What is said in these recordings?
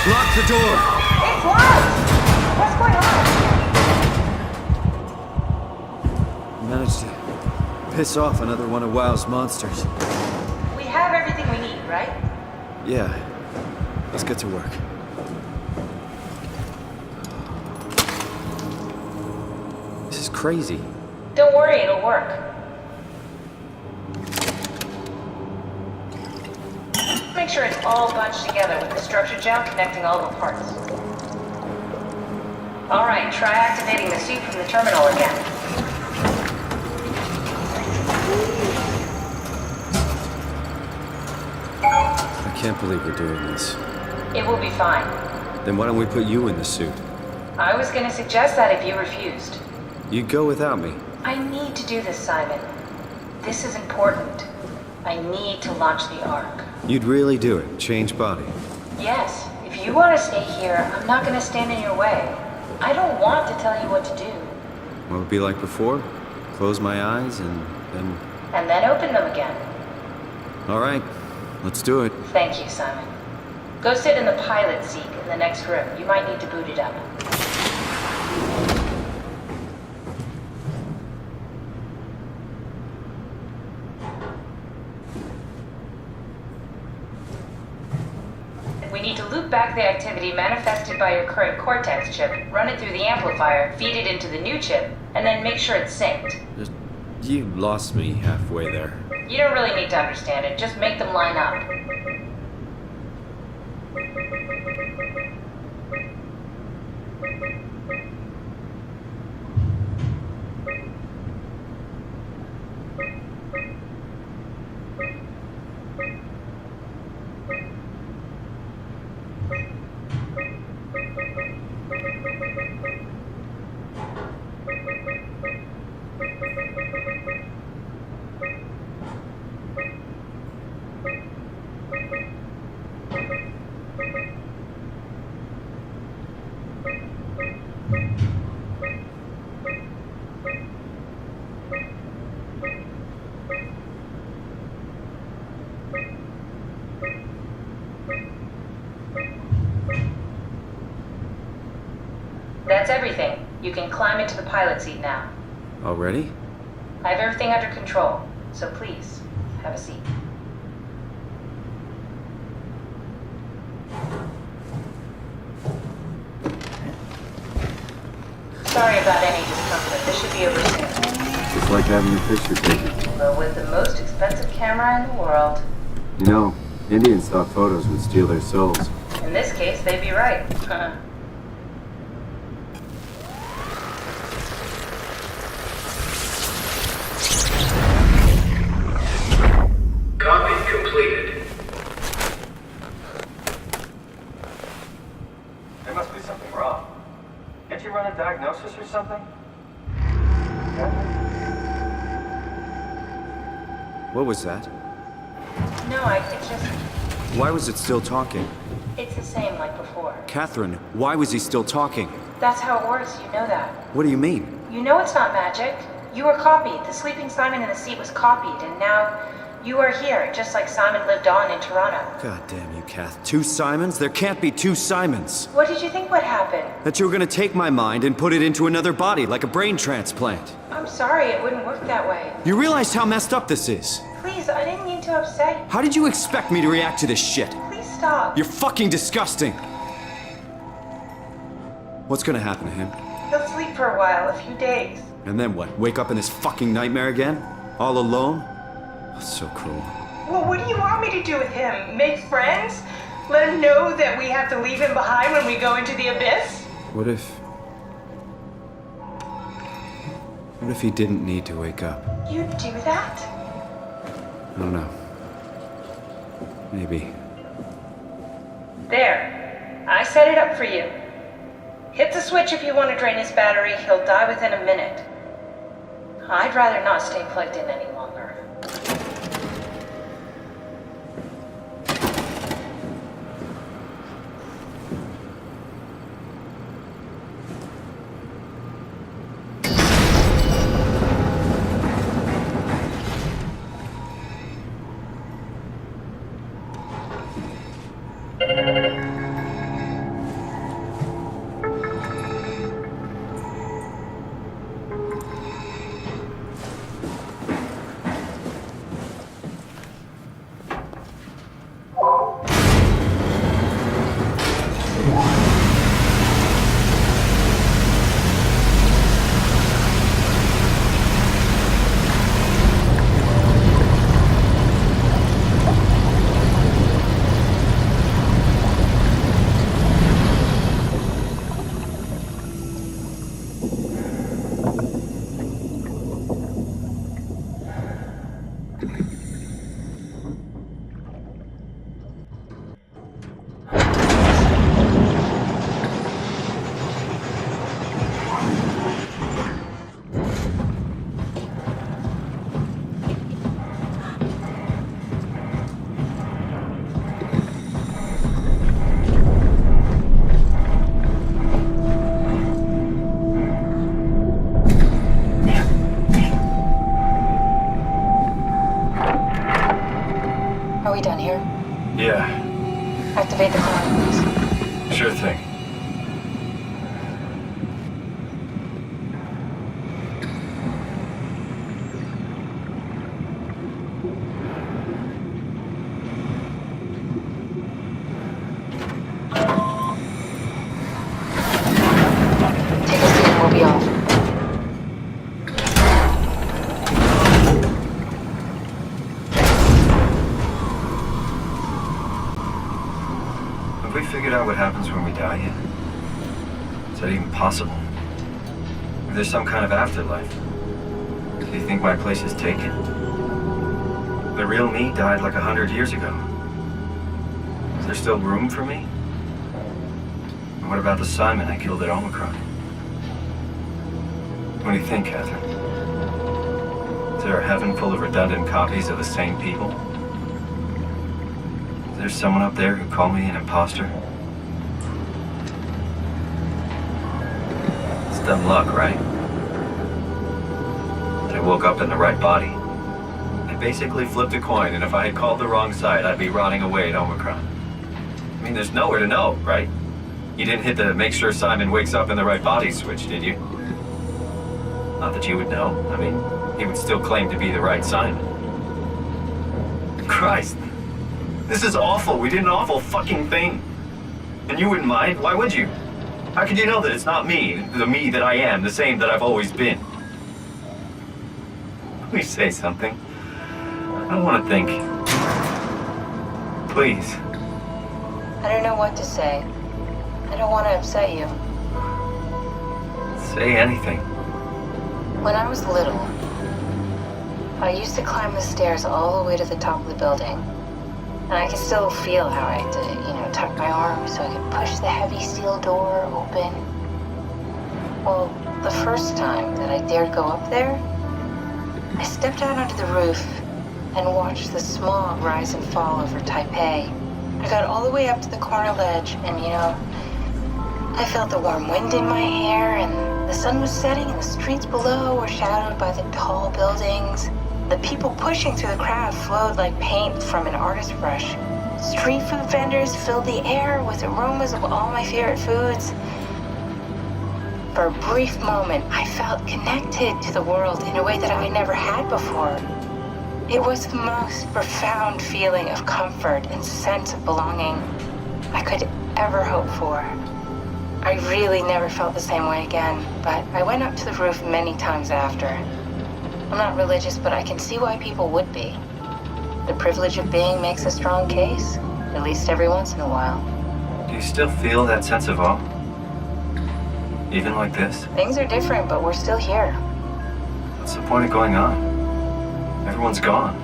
Lock the door! It's locked! What's going on? Managed to piss off another one of WoW's monsters. We have everything we need, right? Yeah. Let's get to work. This is crazy. Don't worry, it'll work. Make sure it's all bunched together with the structure gel connecting all the parts. Alright, try activating the suit from the terminal again. I can't believe we're doing this. It will be fine. Then why don't we put you in the suit? I was gonna suggest that if you refused. You'd go without me. I need to do this, Simon. This is important. I need to launch the Ark. You'd really do it? Change body? Yes. If you want to stay here, I'm not gonna stand in your way. I don't want to tell you what to do. What would it be like before? Close my eyes and then... And then open them again. All right. Let's do it. Thank you, Simon. Go sit in the pilot seat in the next room. You might need to boot it up. We need to loop back the activity manifested by your current Cortex chip, run it through the amplifier, feed it into the new chip, and then make sure it's synced. You lost me halfway there. You don't really need to understand it, just make them line up. That's everything. You can climb into the pilot seat now. Already? I have everything under control, so please, have a seat. Sorry about any discomfort. This should be over soon. It's like having your picture taken. but with the most expensive camera in the world. You know, Indian stock photos would steal their souls. In this case, they'd be right. Copy completed. There must be something wrong. Can't you run a diagnosis or something? What was that? No, it's just... Why was it still talking? It's the same like before. Catherine, why was he still talking? That's how it works, you know that. What do you mean? You know it's not magic. You were copied. The sleeping Simon in the seat was copied, and now you are here, just like Simon lived on in Toronto. God damn you, Kath. 2 Simons? There can't be 2 Simons. What did you think would happen? That you were gonna take my mind and put it into another body, like a brain transplant. I'm sorry, it wouldn't work that way. You realize how messed up this is? Please, I didn't mean to upset you. How did you expect me to react to this shit? Please stop. You're fucking disgusting. What's gonna happen to him? He'll sleep for a while, a few days. And then what? Wake up in this fucking nightmare again? All alone? That's so cruel. Well, what do you want me to do with him? Make friends? Let him know that we have to leave him behind when we go into the abyss? What if he didn't need to wake up? You'd do that? I don't know. Maybe. There. I set it up for you. Hit the switch if you want to drain his battery. He'll die within a minute. I'd rather not stay plugged in any longer. Are we done here? Yeah, Activate the car, sure thing. Take a seat and we'll be off. Have we figured out what happens when we die yet? Is that even possible? If there's some kind of afterlife, do you think my place is taken? The real me died like 100 years ago. Is there still room for me? And what about the Simon I killed at Omicron? What do you think, Catherine? Is there a heaven full of redundant copies of the same people? Is there someone up there who called me an imposter? It's dumb luck, right? That I woke up in the right body. I basically flipped a coin, and if I had called the wrong side, I'd be rotting away at Omicron. I mean, there's nowhere to know, right? You didn't hit the make sure Simon wakes up in the right body switch, did you? Not that you would know. I mean, he would still claim to be the right Simon. Christ. This is awful. We did an awful fucking thing. And you wouldn't mind? Why would you? How could you know that it's not me, the me that I am, the same that I've always been? Please say something. I don't want to think. Please. I don't know what to say. I don't want to upset you. Say anything. When I was little, I used to climb the stairs all the way to the top of the building. And I can still feel how I had to, tuck my arm so I could push the heavy steel door open. Well, the first time that I dared go up there, I stepped out onto the roof and watched the smog rise and fall over Taipei. I got all the way up to the corner ledge and, I felt the warm wind in my hair and the sun was setting and the streets below were shadowed by the tall buildings. The people pushing through the crowd flowed like paint from an artist's brush. Street food vendors filled the air with aromas of all my favorite foods. For a brief moment, I felt connected to the world in a way that I never had before. It was the most profound feeling of comfort and sense of belonging I could ever hope for. I really never felt the same way again, but I went up to the roof many times after. I'm not religious, but I can see why people would be. The privilege of being makes a strong case, at least every once in a while. Do you still feel that sense of awe? Even like this? Things are different, but we're still here. What's the point of going on? Everyone's gone.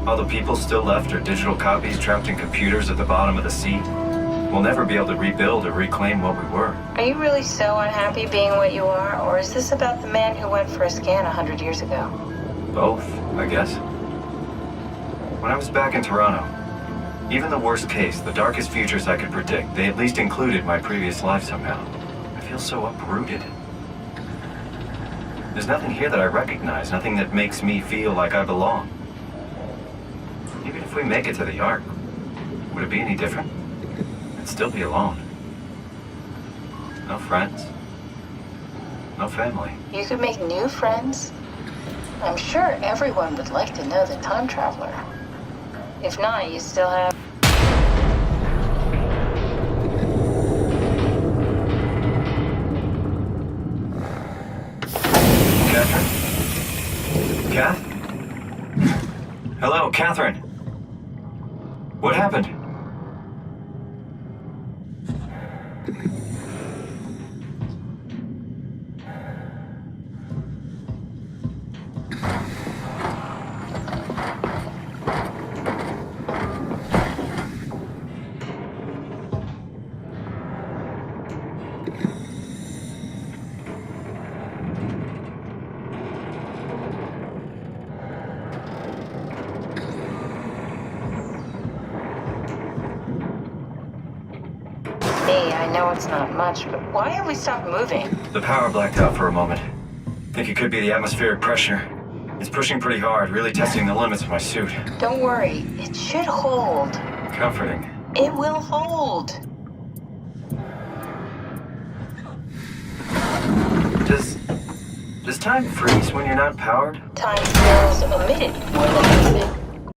All the people still left are digital copies trapped in computers at the bottom of the sea. We'll never be able to rebuild or reclaim what we were. Are you really so unhappy being what you are, or is this about the man who went for a scan 100 years ago? Both, I guess. When I was back in Toronto, even the worst case, the darkest futures I could predict, they at least included my previous life somehow. I feel so uprooted. There's nothing here that I recognize, nothing that makes me feel like I belong. Even if we make it to the Ark, would it be any different? I'd still be alone. No friends. No family. You could make new friends. I'm sure everyone would like to know the time traveler. If not, you still have... Catherine? Kath? Hello, Catherine. What happened? I know it's not much, but why have we stopped moving? The power blacked out for a moment. Think it could be the atmospheric pressure. It's pushing pretty hard, really testing the limits of my suit. Don't worry, it should hold. Comforting. It will hold. Does time freeze when you're not powered? Time feels omitted more than anything.